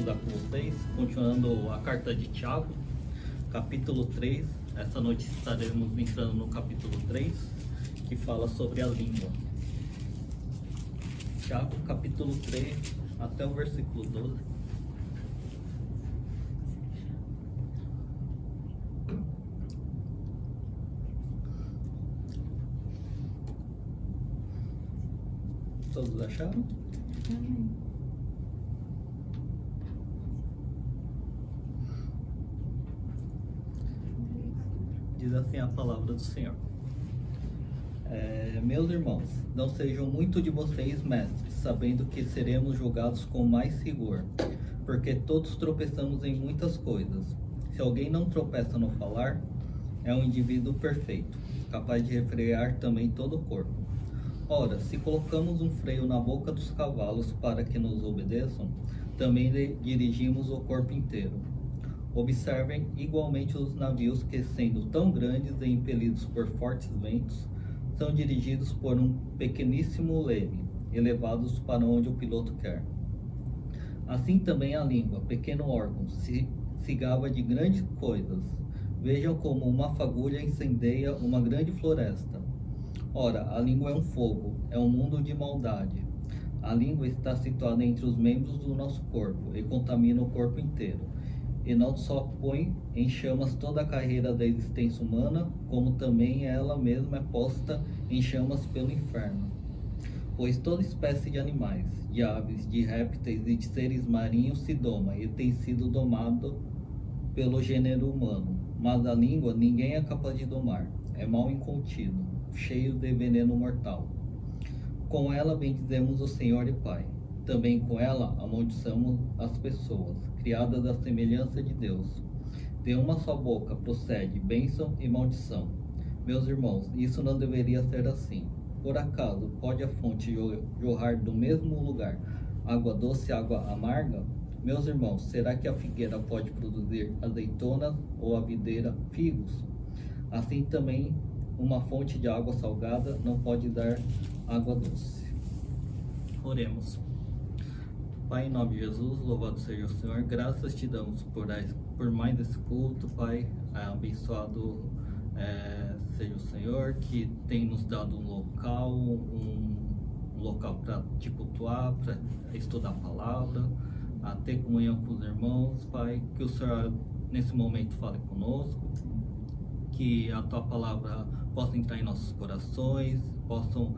estudar com vocês, continuando a carta de Tiago, capítulo 3. Essa noite estaremos entrando no capítulo 3, que fala sobre a língua. Tiago, capítulo 3, até o versículo 12. Todos acharam? Amém. Diz assim a palavra do Senhor. Meus irmãos, não sejam muito de vocês mestres, sabendo que seremos julgados com mais rigor, porque todos tropeçamos em muitas coisas. Se alguém não tropeça no falar, é um indivíduo perfeito, capaz de refrear também todo o corpo. Ora, se colocamos um freio na boca dos cavalos para que nos obedeçam, também dirigimos o corpo inteiro. Observem igualmente os navios que, sendo tão grandes e impelidos por fortes ventos, são dirigidos por um pequeníssimo leme, elevados para onde o piloto quer. Assim também a língua, pequeno órgão, se gaba de grandes coisas. Vejam como uma fagulha incendeia uma grande floresta. Ora, a língua é um fogo, é um mundo de maldade. A língua está situada entre os membros do nosso corpo e contamina o corpo inteiro. E não só põe em chamas toda a carreira da existência humana, como também ela mesma é posta em chamas pelo inferno. Pois toda espécie de animais, de aves, de répteis e de seres marinhos se doma e tem sido domado pelo gênero humano. Mas a língua ninguém é capaz de domar, é mal incontido, cheio de veneno mortal. Com ela bendizemos o Senhor e Pai. Também com ela amaldiçamos as pessoas, criadas à semelhança de Deus. De uma só boca procede bênção e maldição. Meus irmãos, isso não deveria ser assim. Por acaso pode a fonte jorrar do mesmo lugar água doce e água amarga? Meus irmãos, será que a figueira pode produzir azeitonas ou a videira figos? Assim também uma fonte de água salgada não pode dar água doce. Oremos. Pai, em nome de Jesus, louvado seja o Senhor. Graças te damos por mais esse culto, Pai. Abençoado seja o Senhor, que tem nos dado um local para te cultuar, para estudar a palavra, a ter comunhão com os irmãos, Pai. Que o Senhor nesse momento fale conosco, que a tua palavra possa entrar em nossos corações, possam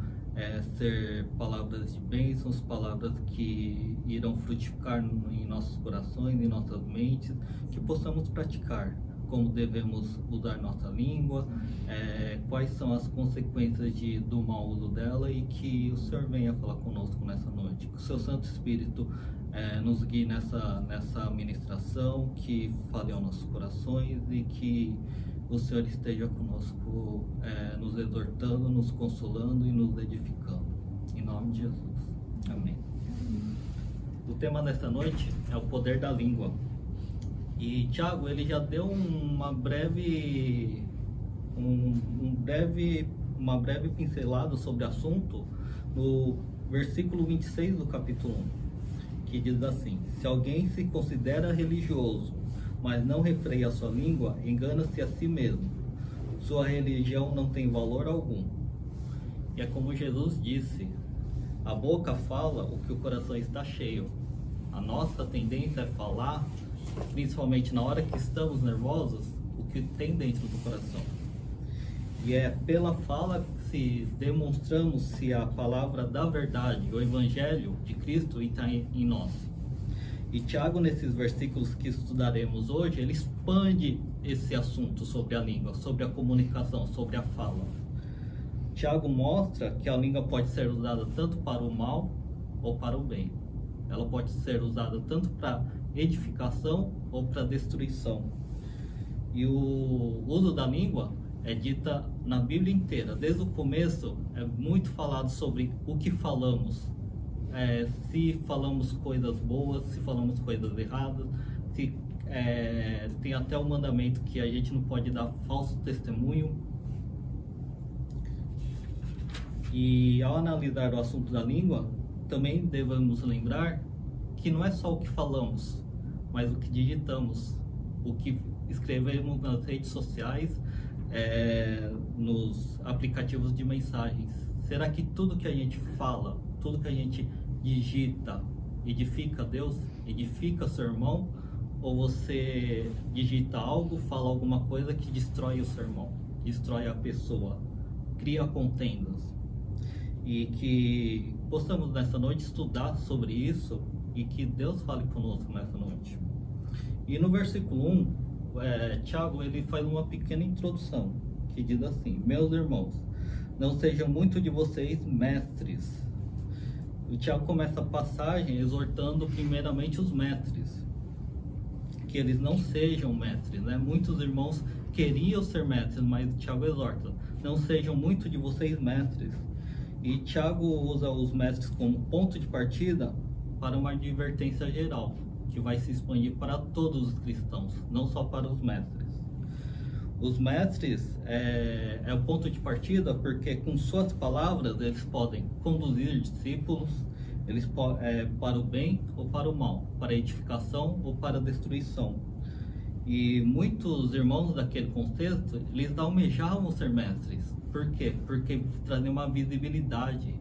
ser palavras de bênçãos, palavras que irão frutificar em nossos corações, em nossas mentes, que possamos praticar como devemos usar nossa língua, quais são as consequências do mau uso dela, e que o Senhor venha falar conosco nessa noite, que o seu Santo Espírito nos guie nessa ministração, que fale aos nossos corações e que o Senhor esteja conosco, nos exortando, nos consolando e nos edificando. Em nome de Jesus. Amém. O tema dessa noite é o poder da língua. E Tiago, ele já deu uma breve pincelada sobre o assunto no versículo 26 do capítulo 1, que diz assim: se alguém se considera religioso, mas não refreia a sua língua, engana-se a si mesmo. Sua religião não tem valor algum. E é como Jesus disse: a boca fala o que o coração está cheio. A nossa tendência é falar, principalmente na hora que estamos nervosos, o que tem dentro do coração. E é pela fala que demonstramos se a palavra da verdade, o Evangelho de Cristo, está em nós. E Tiago, nesses versículos que estudaremos hoje, ele expande esse assunto sobre a língua, sobre a comunicação, sobre a fala. Tiago mostra que a língua pode ser usada tanto para o mal ou para o bem. Ela pode ser usada tanto para edificação ou para destruição. E o uso da língua é dita na Bíblia inteira. Desde o começo é muito falado sobre o que falamos. Se falamos coisas boas, se falamos coisas erradas, tem até o mandamento que a gente não pode dar falso testemunho. E ao analisar o assunto da língua, também devemos lembrar que não é só o que falamos, mas o que digitamos, o que escrevemos nas redes sociais, nos aplicativos de mensagens. Será que tudo que a gente fala, tudo que a gente digita, edifica Deus, edifica seu irmão? Ou você digita algo, fala alguma coisa que destrói o seu irmão, destrói a pessoa, cria contendas? E que possamos nessa noite estudar sobre isso e que Deus fale conosco nessa noite. E no versículo 1, Tiago ele faz uma pequena introdução que diz assim: meus irmãos, não sejam muito de vocês mestres. O Tiago começa a passagem exortando primeiramente os mestres, que eles não sejam mestres, né? Muitos irmãos queriam ser mestres, mas Tiago exorta: não sejam muito de vocês mestres. E Tiago usa os mestres como ponto de partida para uma advertência geral, que vai se expandir para todos os cristãos, não só para os mestres. Os mestres é o ponto de partida porque com suas palavras eles podem conduzir discípulos, para o bem ou para o mal, para a edificação ou para a destruição. E muitos irmãos daquele contexto, eles almejavam ser mestres. Por quê? Porque traziam uma visibilidade.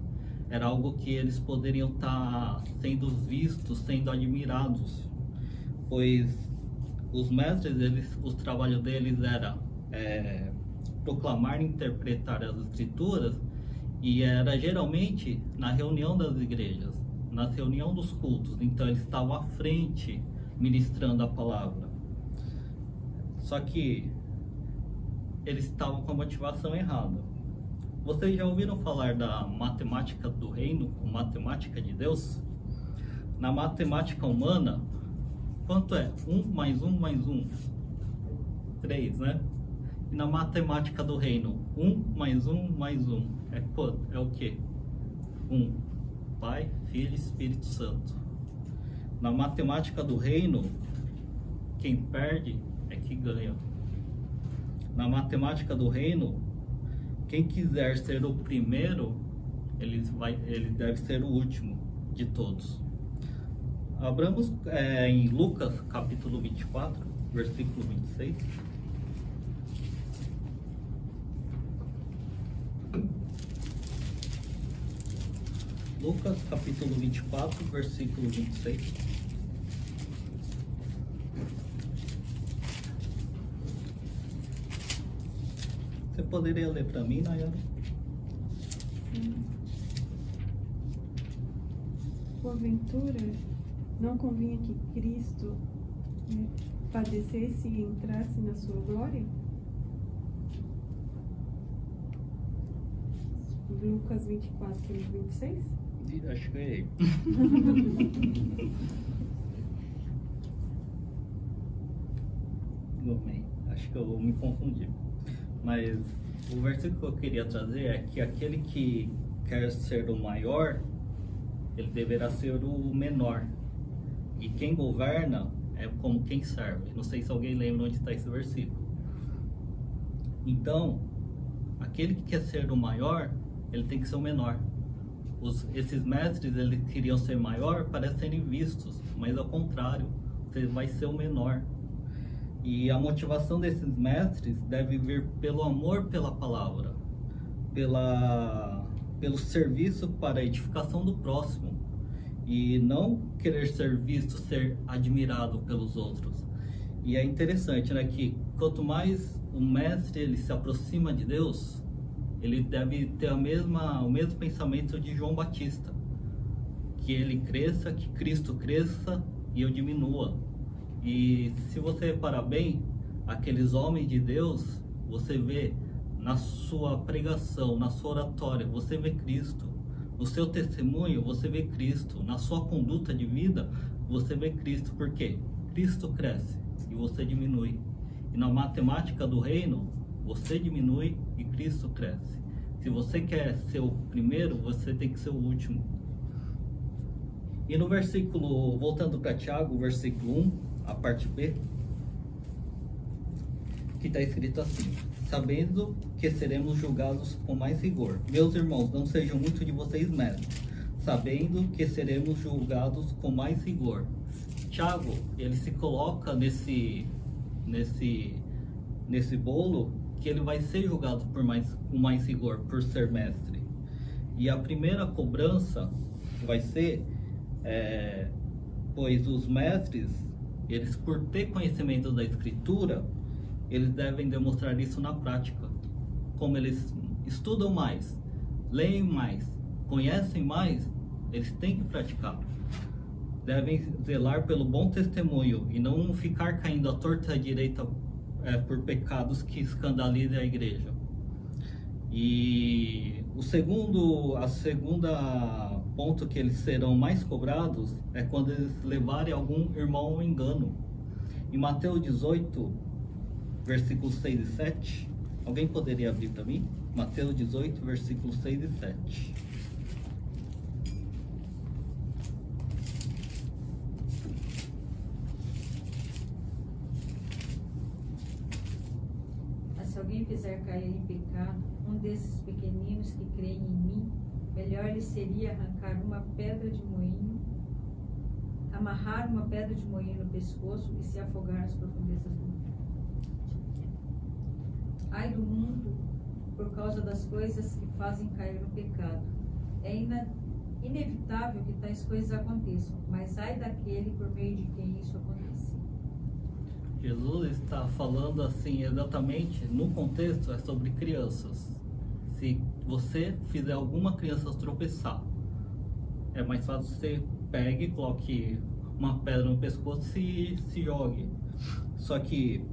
Era algo que eles poderiam estar sendo vistos, sendo admirados. Pois os mestres, o trabalho deles era proclamar e interpretar as escrituras, e era geralmente na reunião das igrejas, na reunião dos cultos. Então eles estavam à frente ministrando a palavra. Só que eles estavam com a motivação errada. Vocês já ouviram falar da matemática do reino, matemática de Deus? Na matemática humana, quanto é? 1 mais 1 mais 1? 3, né? E na matemática do reino, 1 mais 1 mais 1 é quanto? É o quê? 1. Pai, Filho e Espírito Santo. Na matemática do reino, quem perde é que ganha. Na matemática do reino, quem quiser ser o primeiro, ele deve ser o último de todos. Abramos em Lucas capítulo 24, versículo 26. Lucas capítulo 24, versículo 26. Você poderia ler para mim, Nayara? Porventura, não convinha que Cristo padecesse e entrasse na sua glória? Lucas 24, 26? Acho que é ele. Acho que eu me confundi. Mas o versículo que eu queria trazer é que aquele que quer ser o maior, ele deverá ser o menor. E quem governa é como quem serve. Não sei se alguém lembra onde está esse versículo. Então, aquele que quer ser o maior, ele tem que ser o menor. Esses mestres, eles queriam ser maior para serem vistos, mas ao contrário, você vai ser o menor. E a motivação desses mestres deve vir pelo amor pela palavra, pelo serviço para a edificação do próximo, e não querer ser visto, ser admirado pelos outros. E é interessante, né, que quanto mais o mestre ele se aproxima de Deus, ele deve ter o mesmo pensamento de João Batista, que ele cresça, que Cristo cresça e eu diminua. E se você reparar bem, aqueles homens de Deus, você vê na sua pregação, na sua oratória, você vê Cristo. No seu testemunho, você vê Cristo. Na sua conduta de vida, você vê Cristo. Por quê? Cristo cresce e você diminui. E na matemática do reino, você diminui e Cristo cresce. Se você quer ser o primeiro, você tem que ser o último. E no versículo, voltando para Tiago, versículo 1, a parte B, que está escrito assim: sabendo que seremos julgados com mais rigor. Meus irmãos, não sejam muito de vocês mesmos, sabendo que seremos julgados com mais rigor. Tiago, ele se coloca nesse bolo que ele vai ser julgado com mais rigor por ser mestre. E a primeira cobrança vai ser, pois os mestres, eles por ter conhecimento da escritura, eles devem demonstrar isso na prática. Como eles estudam mais, leem mais, conhecem mais, eles têm que praticar. Devem zelar pelo bom testemunho e não ficar caindo à torta e à direita por pecados que escandalizem a igreja. E a segunda ponto que eles serão mais cobrados é quando eles levarem algum irmão ao engano. Em Mateus 18, versículos 6 e 7, alguém poderia abrir para mim? Mateus 18, versículos 6 e 7. Se alguém fizer cair em pecado um desses pequeninos que creem em mim, melhor lhe seria amarrar uma pedra de moinho no pescoço e se afogar nas profundezas do mar. Ai do mundo por causa das coisas que fazem cair no pecado. É inevitável que tais coisas aconteçam, mas ai daquele por meio de quem isso acontecer. Jesus está falando assim exatamente, no contexto, é sobre crianças. Se você fizer alguma criança tropeçar, é mais fácil você pegue, coloque uma pedra no pescoço e se jogue. Só que,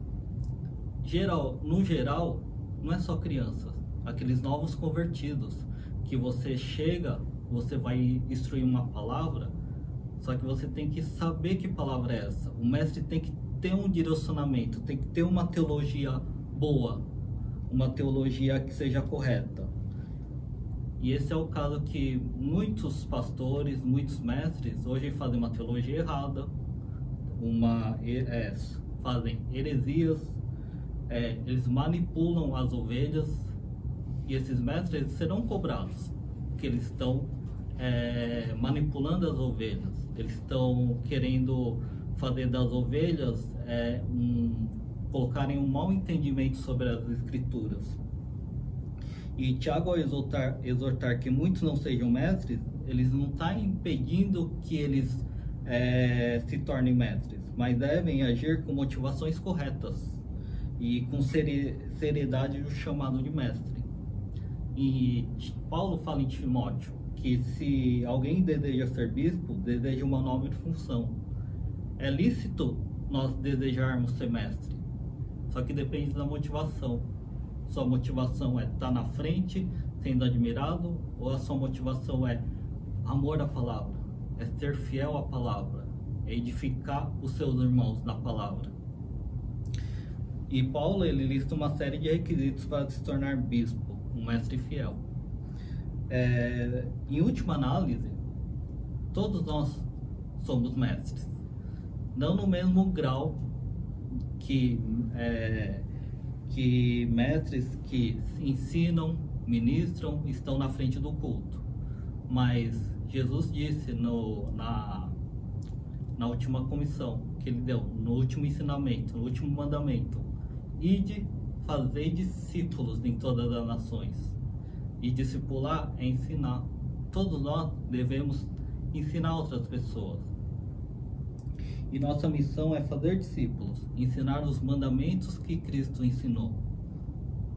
no geral, não é só crianças, aqueles novos convertidos, que você chega, você vai instruir uma palavra, só que você tem que saber que palavra é essa. O mestre tem que ter um direcionamento, tem que ter uma teologia boa, uma teologia que seja correta. E esse é o caso que muitos pastores, muitos mestres hoje fazem uma teologia errada, fazem heresias, eles manipulam as ovelhas, e esses mestres serão cobrados, porque eles estão manipulando as ovelhas, eles estão querendo fazer das ovelhas colocarem um mau entendimento sobre as escrituras. E Tiago, ao exortar que muitos não sejam mestres, eles não estão impedindo que eles se tornem mestres, mas devem agir com motivações corretas e com seriedade do chamado de mestre. E Paulo fala em Timóteo que se alguém deseja ser bispo, deseja uma nobre função. É lícito nós desejarmos ser mestre, só que depende da motivação. Sua motivação é estar na frente, sendo admirado, ou a sua motivação é amor à palavra, é ser fiel à palavra, é edificar os seus irmãos na palavra. E Paulo, ele lista uma série de requisitos para se tornar bispo, um mestre fiel. Em última análise, todos nós somos mestres. Não no mesmo grau que mestres que ensinam, ministram, estão na frente do culto. Mas Jesus disse na última comissão que ele deu, no último ensinamento, no último mandamento: ide, fazei discípulos em todas as nações. E discipular é ensinar. Todos nós devemos ensinar outras pessoas. E nossa missão é fazer discípulos, ensinar os mandamentos que Cristo ensinou.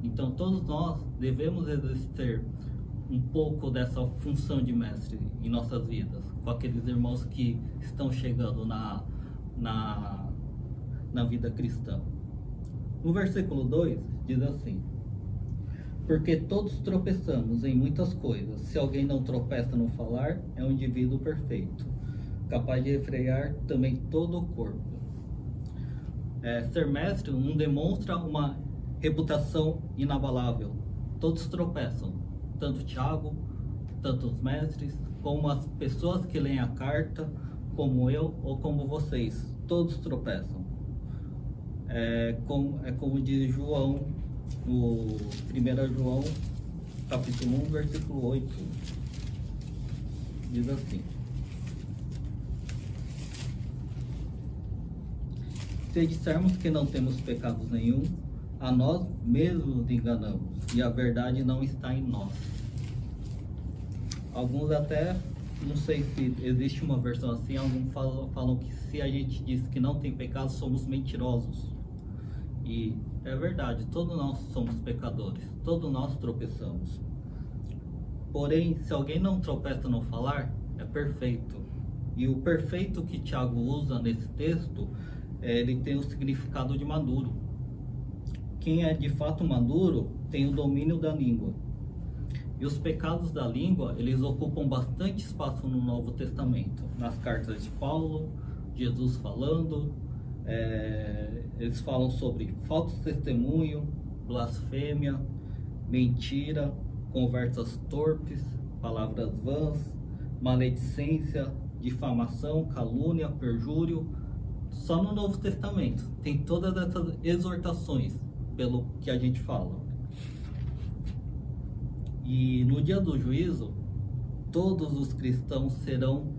Então todos nós devemos exercer um pouco dessa função de mestre em nossas vidas, com aqueles irmãos que estão chegando na vida cristã. No versículo 2 diz assim: porque todos tropeçamos em muitas coisas. Se alguém não tropeça no falar, é um indivíduo perfeito, capaz de refrear também todo o corpo. Ser mestre não demonstra uma reputação inabalável. Todos tropeçam, tanto Tiago, tanto os mestres, como as pessoas que leem a carta, como eu ou como vocês. Todos tropeçam. Como diz João, no 1 João, capítulo 1, versículo 8, diz assim: Se dissermos que não temos pecados nenhum, a nós mesmos nos enganamos, e a verdade não está em nós. Alguns até, não sei se existe uma versão assim, alguns falam que se a gente diz que não tem pecado, somos mentirosos. E é verdade, todos nós somos pecadores, todos nós tropeçamos. Porém, se alguém não tropeça no falar, é perfeito. E o perfeito que Tiago usa nesse texto, ele tem o significado de maduro. Quem é de fato maduro tem o domínio da língua. E os pecados da língua, eles ocupam bastante espaço no Novo Testamento. Nas cartas de Paulo, Jesus falando, eles falam sobre falso testemunho, blasfêmia, mentira, conversas torpes, palavras vãs, maledicência, difamação, calúnia, perjúrio. Só no Novo Testamento tem todas essas exortações pelo que a gente fala. E no dia do juízo, todos os cristãos serão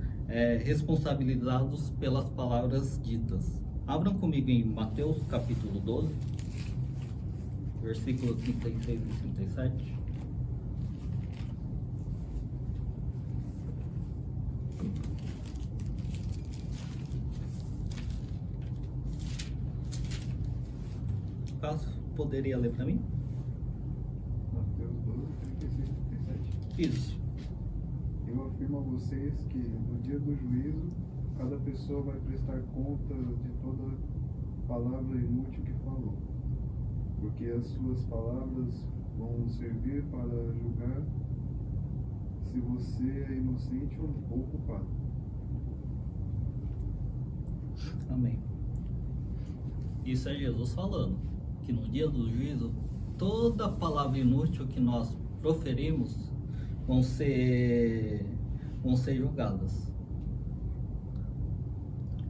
responsabilizados pelas palavras ditas. Abram comigo em Mateus capítulo 12, versículos 36 e 37. Caso poderia ler para mim? Mateus 12, 36 e 37. Isso. Eu afirmo a vocês que no dia do juízo, cada pessoa vai prestar conta de toda palavra inútil que falou, porque as suas palavras vão servir para julgar se você é inocente ou culpado. Amém. Isso é Jesus falando, que no dia do juízo, toda palavra inútil que nós proferimos vão ser julgadas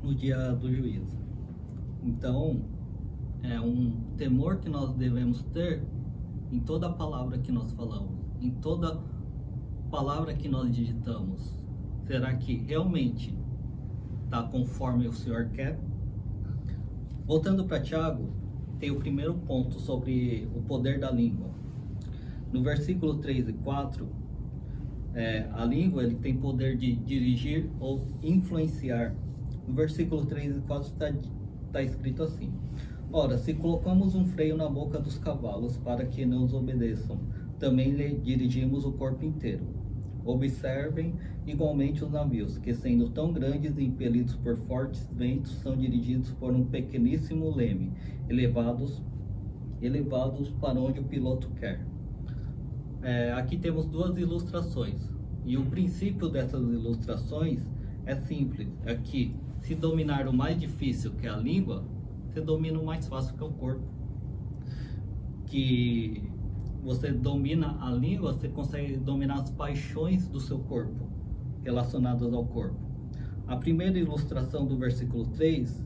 no dia do juízo. Então, é um temor que nós devemos ter em toda palavra que nós falamos, em toda palavra que nós digitamos. Será que realmente está conforme o Senhor quer? Voltando para Tiago, tem o primeiro ponto sobre o poder da língua. No versículo 3 e 4, a língua ele tem poder de dirigir ou influenciar. No versículo 3 e 4 está escrito assim: ora, se colocamos um freio na boca dos cavalos para que não os obedeçam, também lhe dirigimos o corpo inteiro. Observem igualmente os navios, que sendo tão grandes e impelidos por fortes ventos, são dirigidos por um pequeníssimo leme, elevados para onde o piloto quer. Aqui temos duas ilustrações, e o princípio dessas ilustrações é simples: é que se dominar o mais difícil, que é a língua, você domina o mais fácil, que é o corpo. Que você domina a língua, você consegue dominar as paixões do seu corpo, relacionadas ao corpo. A primeira ilustração do versículo 3,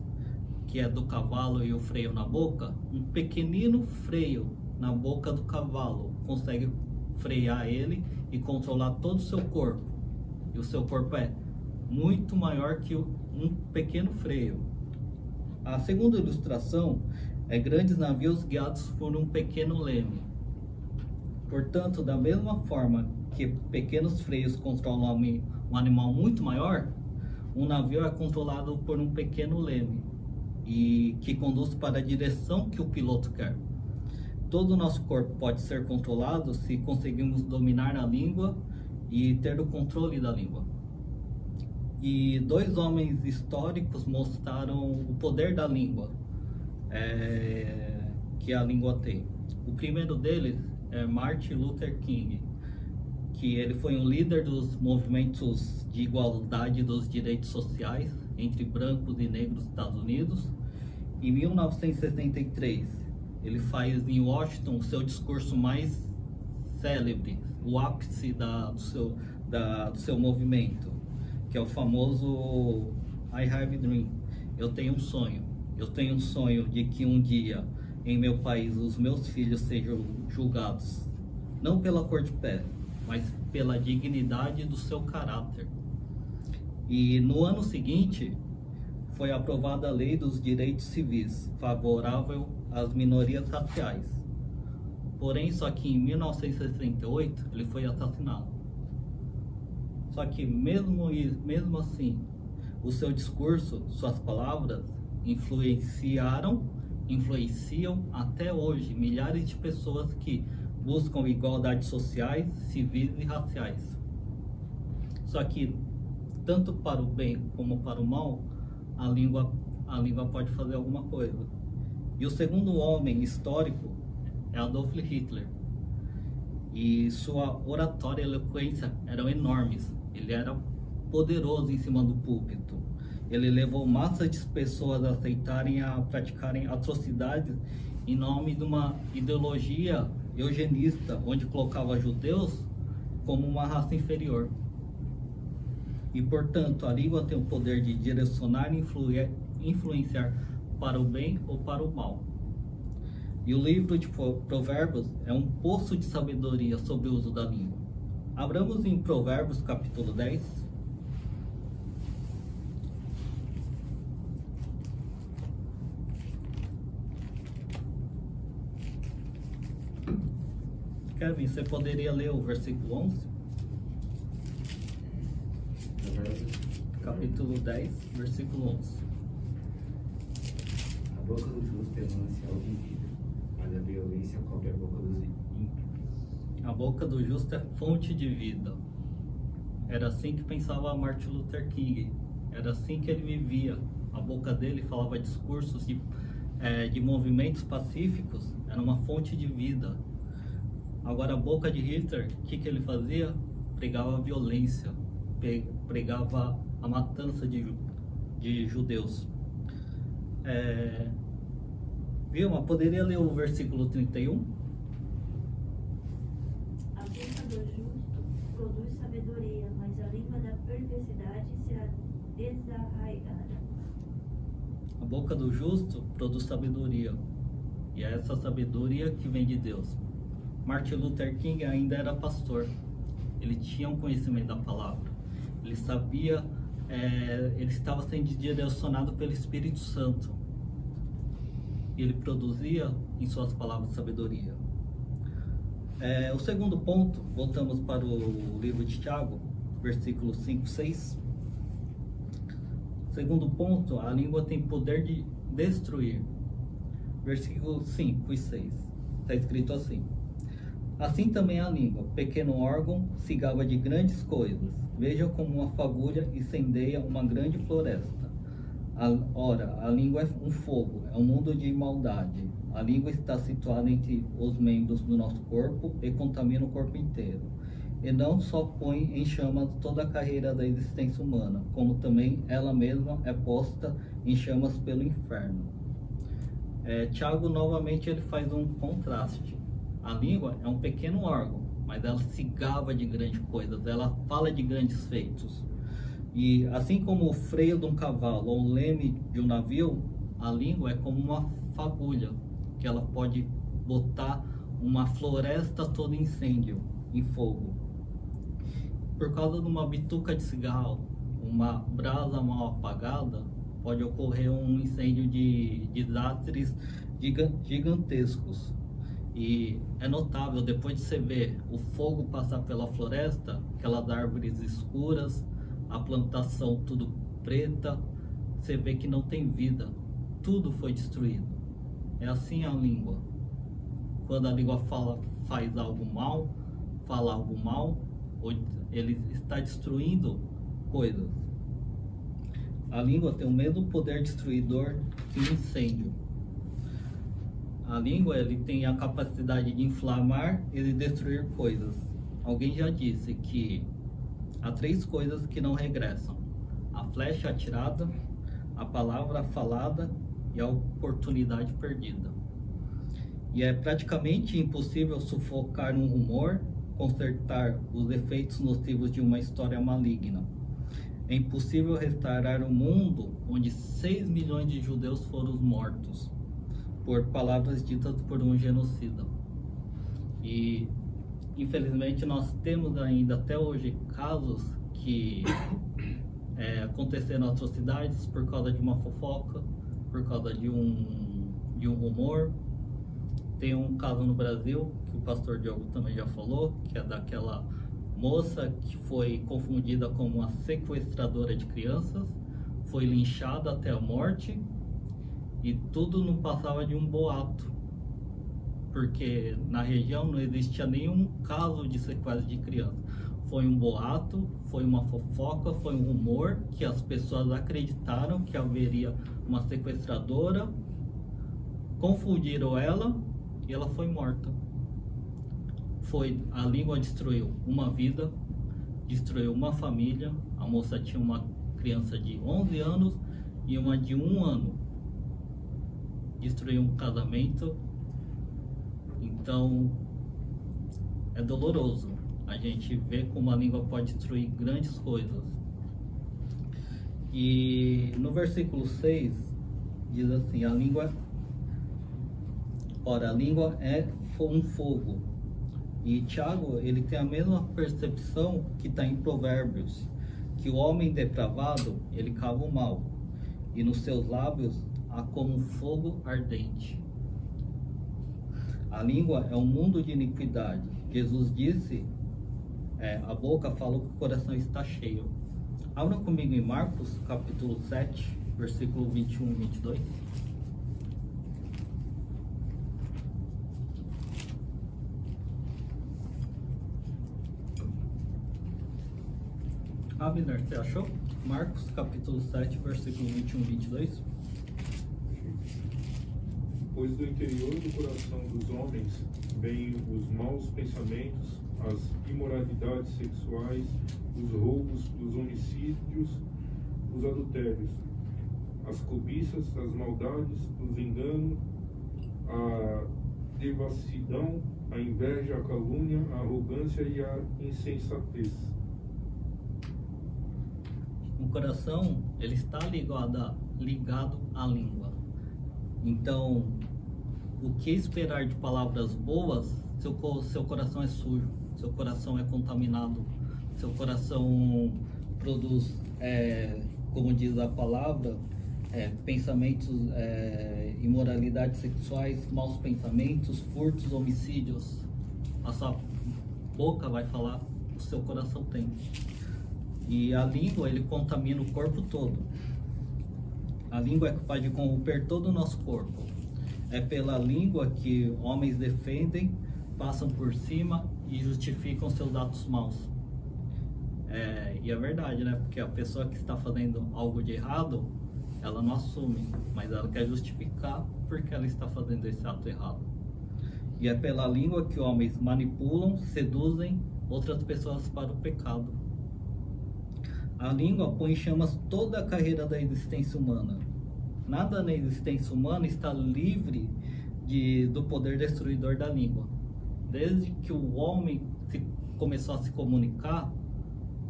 que é do cavalo e o freio na boca, um pequenino freio na boca do cavalo consegue frear ele e controlar todo o seu corpo. E o seu corpo é muito maior que um pequeno freio. A segunda ilustração é grandes navios guiados por um pequeno leme. Portanto, da mesma forma que pequenos freios controlam um animal muito maior, um navio é controlado por um pequeno leme e que conduz para a direção que o piloto quer. Todo o nosso corpo pode ser controlado se conseguimos dominar a língua e ter o controle da língua. E dois homens históricos mostraram o poder da língua que a língua tem. O primeiro deles é Martin Luther King, que ele foi um líder dos movimentos de igualdade dos direitos sociais entre brancos e negros nos Estados Unidos. Em 1963, ele faz em Washington o seu discurso mais célebre, o ápice do seu movimento, que é o famoso I have a dream. Eu tenho um sonho. Eu tenho um sonho de que um dia em meu país os meus filhos sejam julgados não pela cor de pele, mas pela dignidade do seu caráter. E no ano seguinte foi aprovada a Lei dos Direitos Civis, favorável às minorias raciais. Porém, só que em 1968 ele foi assassinado. Só que mesmo assim, o seu discurso, suas palavras, influenciam até hoje milhares de pessoas que buscam igualdades sociais, civis e raciais. Só que, tanto para o bem como para o mal, a língua pode fazer alguma coisa. E o segundo homem histórico é Adolf Hitler. E sua oratória e eloquência eram enormes. Ele era poderoso em cima do púlpito. Ele levou massas de pessoas a aceitarem, a praticarem atrocidades em nome de uma ideologia eugenista, onde colocava judeus como uma raça inferior. E, portanto, a língua tem o poder de direcionar e influenciar para o bem ou para o mal. E o livro de Provérbios é um poço de sabedoria sobre o uso da língua. Abramos em Provérbios capítulo 10. Kevin, você poderia ler o versículo 11? Capítulo 10, versículo 11. A boca do justo é manancial de vida, mas a violência cobre a boca dos ímpios. A boca do justo é fonte de vida. Era assim que pensava Martin Luther King. Era assim que ele vivia. A boca dele falava discursos de movimentos pacíficos. Era uma fonte de vida. Agora a boca de Hitler, o que ele fazia? Pregava a violência, pregava a matança de judeus. Vilma, poderia ler o versículo 31? A boca do justo produz sabedoria, mas a língua da perversidade será desarraigada. A boca do justo produz sabedoria, e é essa sabedoria que vem de Deus. Martin Luther King ainda era pastor. Ele tinha um conhecimento da palavra. Ele sabia, ele estava sendo direcionado pelo Espírito Santo. E ele produzia em suas palavras sabedoria. O segundo ponto, voltamos para o livro de Tiago, versículos 5 e 6. Segundo ponto, a língua tem poder de destruir. Versículos 5 e 6. Está escrito assim: assim também a língua, pequeno órgão, se gaba de grandes coisas. Veja como uma fagulha incendeia uma grande floresta. Ora, a língua é um fogo, é um mundo de maldade. A língua está situada entre os membros do nosso corpo e contamina o corpo inteiro. E não só põe em chamas toda a carreira da existência humana, como também ela mesma é posta em chamas pelo inferno. Tiago, novamente, ele faz um contraste. A língua é um pequeno órgão, mas ela se gaba de grandes coisas, ela fala de grandes feitos. E assim como o freio de um cavalo ou o leme de um navio, a língua é como uma fagulha, que ela pode botar uma floresta toda em incêndio, em fogo. Por causa de uma bituca de cigarro, uma brasa mal apagada, pode ocorrer um incêndio de desastres gigantescos. E é notável, depois de você ver o fogo passar pela floresta, aquelas árvores escuras, a plantação tudo preta, você vê que não tem vida, tudo foi destruído. É assim a língua. Quando a língua faz algo mal, fala algo mal, ele está destruindo coisas. A língua tem o mesmo poder destruidor que o incêndio. A língua, ele tem a capacidade de inflamar e de destruir coisas. Alguém já disse que há 3 coisas que não regressam: a flecha atirada, a palavra falada e a oportunidade perdida. E é praticamente impossível sufocar um rumor, consertar os efeitos nocivos de uma história maligna. É impossível restaurar um mundo onde 6 milhões de judeus foram mortos por palavras ditas por um genocida. E infelizmente nós temos ainda até hoje casos que acontecendo atrocidades por causa de uma fofoca, por causa de um rumor. Tem um caso no Brasil, que o pastor Diogo também já falou, que é daquela moça que foi confundida como uma sequestradora de crianças, foi linchada até a morte, e tudo não passava de um boato, porque na região não existia nenhum caso de sequestro de criança. Foi um boato, foi uma fofoca, foi um rumor que as pessoas acreditaram que haveria uma sequestradora, confundiram ela e ela foi morta. A língua destruiu uma vida, destruiu uma família. A moça tinha uma criança de 11 anos e uma de 1 ano. Destruiu um casamento. Então, é doloroso. A gente vê como a língua pode destruir grandes coisas. E no versículo 6 diz assim: a língua é um fogo. E Tiago, ele tem a mesma percepção que está em Provérbios, que o homem depravado, ele cava o mal, e nos seus lábios há como um fogo ardente. A língua é um mundo de iniquidade. Jesus disse, a boca falou que o coração está cheio. Abra comigo em Marcos, capítulo 7, versículo 21 e 22. Abner, você achou? Marcos, capítulo 7, versículo 21 e 22. Pois do interior do coração dos homens vêm os maus pensamentos, as imoralidades sexuais, os roubos, os homicídios, os adultérios, as cobiças, as maldades, os enganos, a devassidão, a inveja, a calúnia, a arrogância e a insensatez. O coração, ele está ligado à língua. Então, o que esperar de palavras boas, seu coração é sujo, seu coração é contaminado, seu coração produz, como diz a palavra, pensamentos, imoralidades sexuais, maus pensamentos, furtos, homicídios. A sua boca vai falar, o seu coração tem. E a língua, ele contamina o corpo todo. A língua é capaz de corromper todo o nosso corpo. É pela língua que homens defendem, passam por cima e justificam seus atos maus. E é verdade, né? Porque a pessoa que está fazendo algo de errado, ela não assume, mas ela quer justificar porque ela está fazendo esse ato errado. E é pela língua que homens manipulam, seduzem outras pessoas para o pecado. A língua põe em chamas toda a carreira da existência humana. Nada na existência humana está livre do poder destruidor da língua. Desde que o homem começou a se comunicar,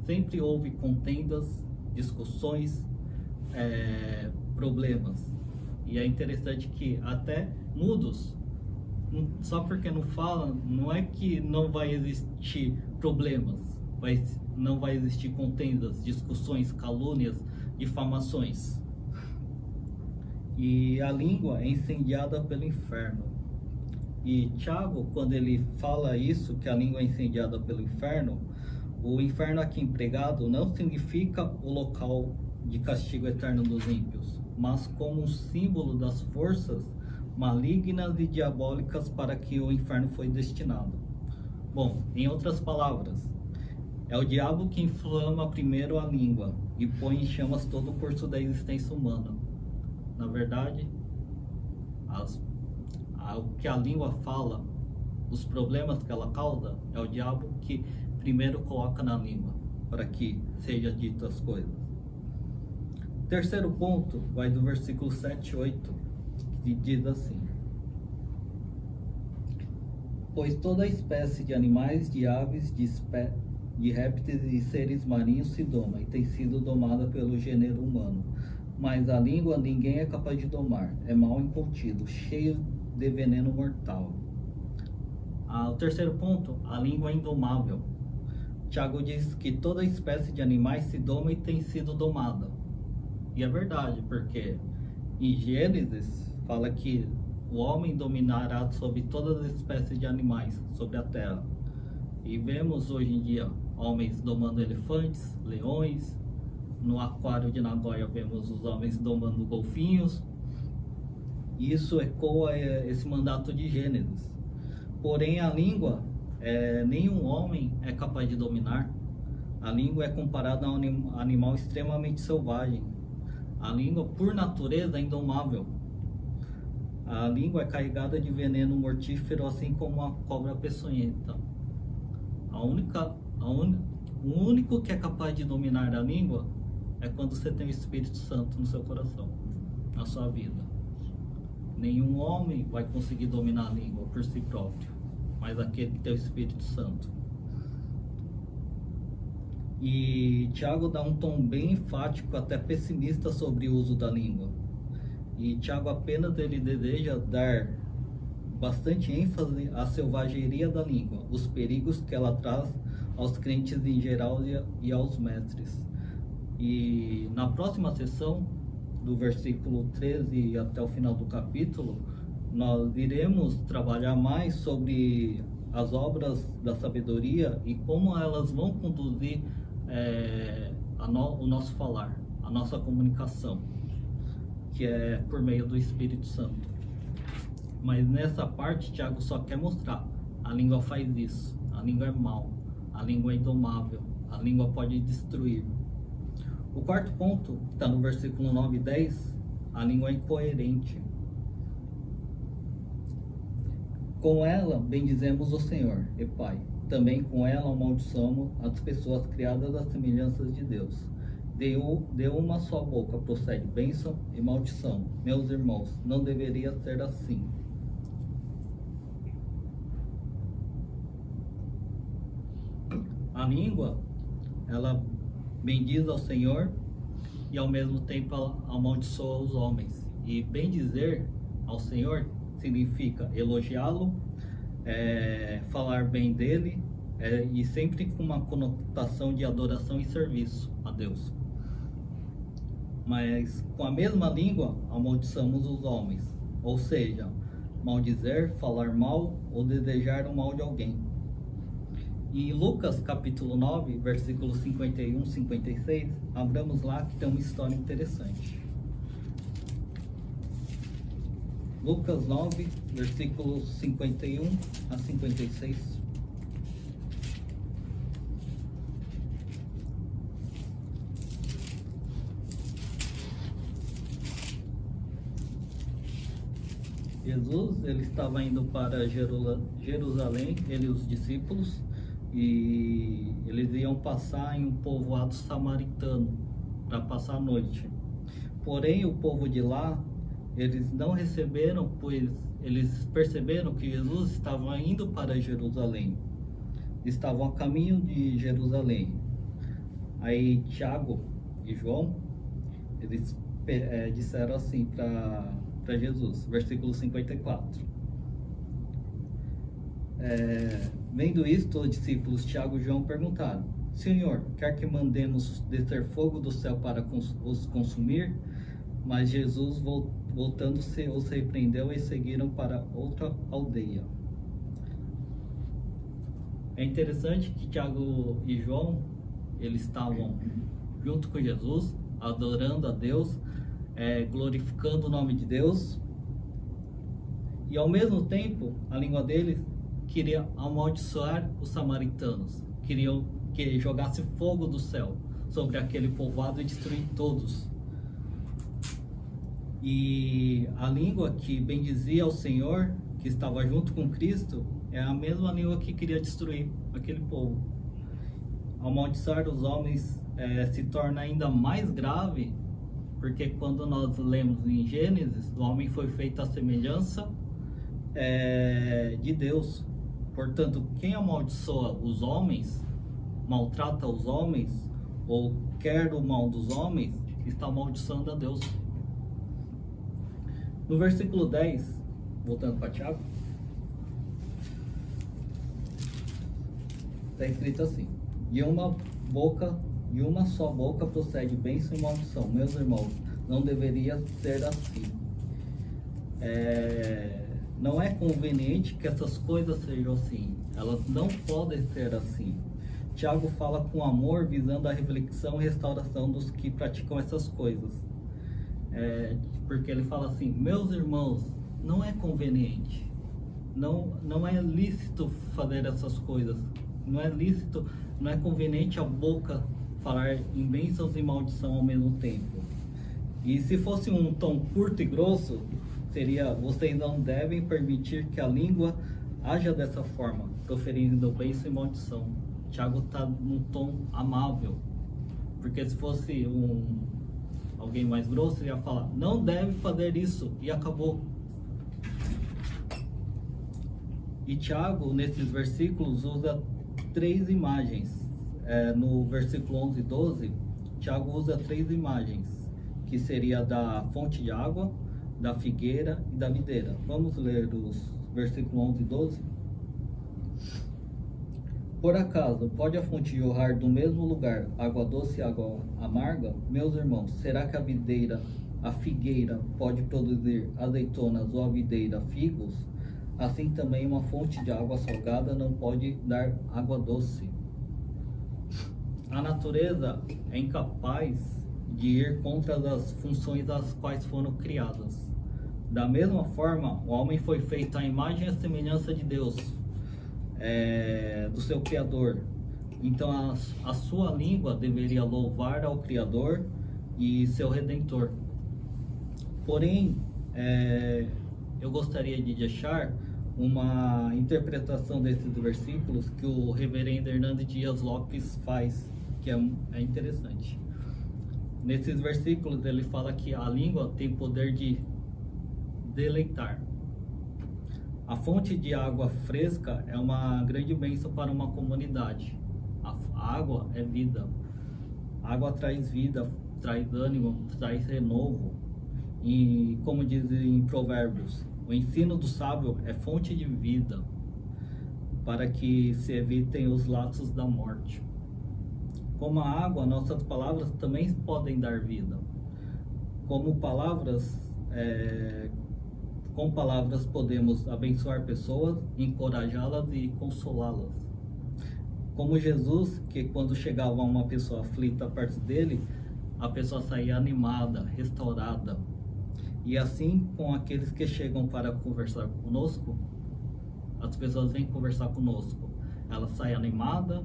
sempre houve contendas, discussões, problemas. E é interessante que até mudos, só porque não falam, não é que não vai existir problemas, não vai existir contendas, discussões, calúnias, difamações. E a língua é incendiada pelo inferno. E Tiago, quando ele fala isso, que a língua é incendiada pelo inferno, o inferno aqui empregado não significa o local de castigo eterno dos ímpios, mas como um símbolo das forças malignas e diabólicas para que o inferno foi destinado. Bom, em outras palavras, é o diabo que inflama primeiro a língua e põe em chamas todo o curso da existência humana. Na verdade, o que a língua fala, os problemas que ela causa, é o diabo que primeiro coloca na língua, para que seja dito as coisas. Terceiro ponto, vai do versículo 7 e 8, que diz assim: pois toda espécie de animais, de aves, de répteis e seres marinhos se doma, e tem sido domada pelo gênero humano. Mas a língua ninguém é capaz de domar, é mal incontido, cheio de veneno mortal. O terceiro ponto, a língua é indomável. Tiago diz que toda espécie de animais se doma e tem sido domada. E é verdade, porque em Gênesis fala que o homem dominará sobre todas as espécies de animais sobre a terra. E vemos hoje em dia homens domando elefantes, leões. No aquário de Nagoya vemos os homens domando golfinhos. Isso ecoa esse mandato de Gênesis. Porém, a língua, nenhum homem é capaz de dominar. A língua é comparada a um animal extremamente selvagem. A língua, por natureza, é indomável. A língua é carregada de veneno mortífero, assim como a cobra peçonhenta. O único que é capaz de dominar a língua é quando você tem o Espírito Santo no seu coração, na sua vida. Nenhum homem vai conseguir dominar a língua por si próprio, mas aquele que tem o Espírito Santo. E Tiago dá um tom bem enfático, até pessimista, sobre o uso da língua. E Tiago apenas ele deseja dar bastante ênfase à selvageria da língua, os perigos que ela traz aos crentes em geral e aos mestres. E na próxima sessão, do versículo 13 até o final do capítulo, nós iremos trabalhar mais sobre as obras da sabedoria e como elas vão conduzir o nosso falar, a nossa comunicação, que é por meio do Espírito Santo. Mas nessa parte, Tiago só quer mostrar: a língua faz isso, a língua é mal, a língua é indomável, a língua pode destruir. O quarto ponto, que está no versículo 9 e 10, a língua é incoerente. Com ela bendizemos o Senhor e Pai. Também com ela amaldiçoamos as pessoas criadas às semelhanças de Deus. De uma só boca procede bênção e maldição. Meus irmãos, não deveria ser assim. A língua, ela bendiz ao Senhor e ao mesmo tempo ela amaldiçoa os homens. E bendizer ao Senhor significa elogiá-lo, falar bem dele, e sempre com uma conotação de adoração e serviço a Deus. Mas com a mesma língua amaldiçamos os homens, ou seja, maldizer, falar mal ou desejar o mal de alguém. E em Lucas capítulo 9, versículos 51 e 56, abramos lá que tem uma história interessante. Lucas 9, versículos 51 a 56. Jesus, ele estava indo para Jerusalém, ele e os discípulos, e eles iam passar em um povoado samaritano para passar a noite. Porém, o povo de lá, eles não receberam, pois eles perceberam que Jesus estava indo para Jerusalém. Estavam a caminho de Jerusalém. Aí Tiago e João, eles disseram assim para Jesus, versículo 54. Vendo isto, os discípulos Tiago e João perguntaram: Senhor, quer que mandemos descer fogo do céu para os consumir? Mas Jesus, voltando-se, os repreendeu e seguiram para outra aldeia. É interessante que Tiago e João, eles estavam junto com Jesus, adorando a Deus, glorificando o nome de Deus, e ao mesmo tempo a língua deles queria amaldiçoar os samaritanos, queriam que jogasse fogo do céu sobre aquele povoado e destruir todos. E a língua que bendizia ao Senhor, que estava junto com Cristo, é a mesma língua que queria destruir aquele povo. Amaldiçoar os homens se torna ainda mais grave, porque quando nós lemos em Gênesis, o homem foi feito à semelhança de Deus. Portanto, quem amaldiçoa os homens, maltrata os homens, ou quer o mal dos homens, está amaldiçoando a Deus. No versículo 10, voltando para Tiago, está escrito assim: De uma só boca procede bênção e maldição. Meus irmãos, não deveria ser assim. Não é conveniente que essas coisas sejam assim. Elas não podem ser assim. Tiago fala com amor, visando a reflexão e restauração dos que praticam essas coisas. Porque ele fala assim: meus irmãos, não é conveniente. Não é lícito fazer essas coisas. Não é lícito, não é conveniente a boca falar em bênçãos e maldição ao mesmo tempo. E se fosse um tom curto e grosso, seria: vocês não devem permitir que a língua haja dessa forma, proferindo bênção e maldição. Tiago está num tom amável, porque se fosse alguém mais grosso, ele ia falar: não deve fazer isso, e acabou. E Tiago, nesses versículos, usa 3 imagens. No versículo 11 e 12, Tiago usa 3 imagens, que seria da fonte de água, da figueira e da videira. Vamos ler os versículos 11 e 12? Por acaso, pode a fonte jorrar do mesmo lugar água doce e água amarga? Meus irmãos, será que a figueira pode produzir azeitonas ou a videira figos? Assim também uma fonte de água salgada não pode dar água doce. A natureza é incapaz de ir contra as funções das quais foram criadas. Da mesma forma, o homem foi feito à imagem e à semelhança de Deus, do seu Criador. Então a sua língua deveria louvar ao Criador e seu Redentor. Porém, eu gostaria de deixar uma interpretação desses versículos que o reverendo Hernando Dias Lopes faz, que é interessante. Nesses versículos ele fala que a língua tem poder de deleitar. A fonte de água fresca é uma grande bênção para uma comunidade. A água é vida. A água traz vida, traz ânimo, traz renovo. E como diz em Provérbios, o ensino do sábio é fonte de vida, para que se evitem os laços da morte. Como a água, nossas palavras também podem dar vida. Com palavras podemos abençoar pessoas, encorajá-las e consolá-las. Como Jesus, que quando chegava uma pessoa aflita perto dele, a pessoa saía animada, restaurada. E assim com aqueles que chegam para conversar conosco, as pessoas vêm conversar conosco. Ela sai animada,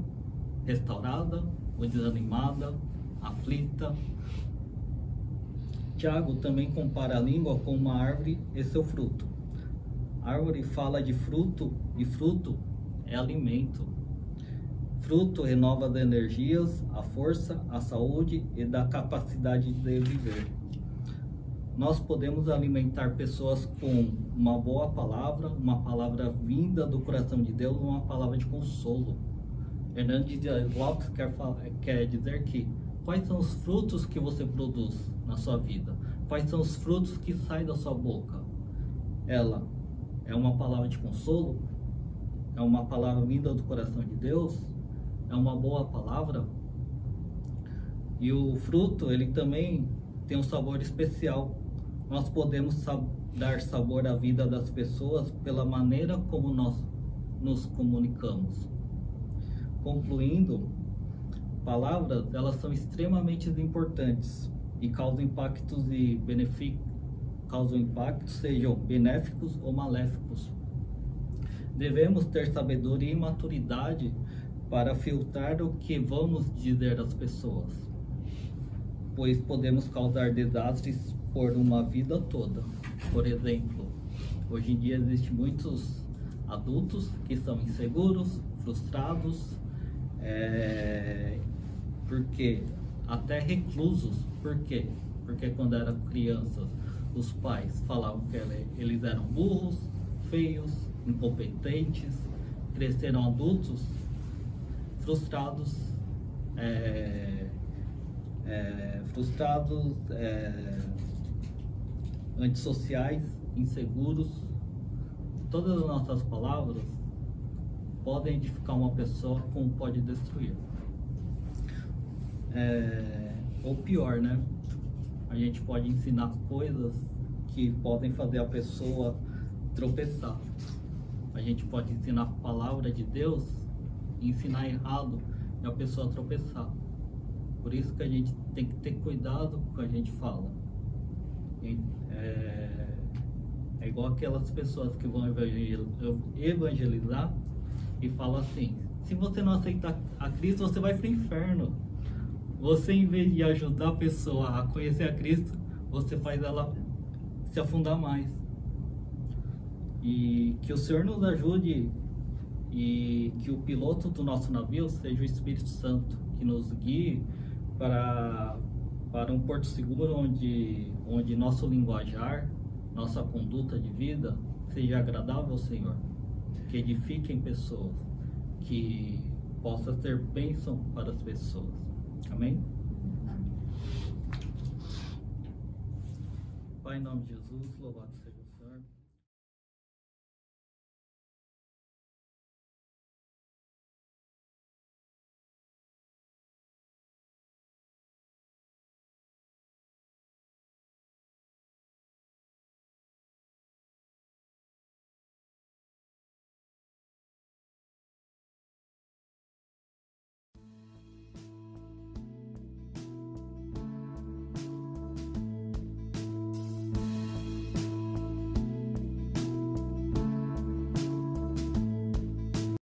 restaurada, ou desanimada, aflita. Tiago também compara a língua com uma árvore e seu fruto. A árvore fala de fruto, e fruto é alimento. Fruto renova as energias, a força, a saúde e da capacidade de viver. Nós podemos alimentar pessoas com uma boa palavra, uma palavra vinda do coração de Deus, uma palavra de consolo. Hernando Dias Lopes quer dizer que quais são os frutos que você produz na sua vida? Quais são os frutos que saem da sua boca? Ela é uma palavra de consolo? É uma palavra vinda do coração de Deus? É uma boa palavra? E o fruto, ele também tem um sabor especial. Nós podemos dar sabor à vida das pessoas pela maneira como nós nos comunicamos. Concluindo, palavras, elas são extremamente importantes e causam impactos sejam benéficos ou maléficos. Devemos ter sabedoria e maturidade para filtrar o que vamos dizer às pessoas, pois podemos causar desastres por uma vida toda. Por exemplo, hoje em dia existem muitos adultos que são inseguros, frustrados, porque até reclusos. Por quê? Porque quando eram crianças, os pais falavam que eles eram burros, feios, incompetentes, cresceram adultos frustrados, antissociais, inseguros. Todas as nossas palavras podem edificar uma pessoa como pode destruir. ou pior, né? A gente pode ensinar coisas que podem fazer a pessoa tropeçar. A gente pode ensinar a palavra de Deus e ensinar errado e a pessoa tropeçar. Por isso que a gente tem que ter cuidado com o que a gente fala. É igual aquelas pessoas que vão evangelizar e falam assim: se você não aceitar a Cristo, você vai para o inferno. Você, em vez de ajudar a pessoa a conhecer a Cristo, você faz ela se afundar mais. E que o Senhor nos ajude e que o piloto do nosso navio seja o Espírito Santo, que nos guie para um porto seguro onde nosso linguajar, nossa conduta de vida seja agradável ao Senhor, que edifiquem pessoas, que possa ser bênção para as pessoas. Amém? Pai, em nome de Jesus, louvado seja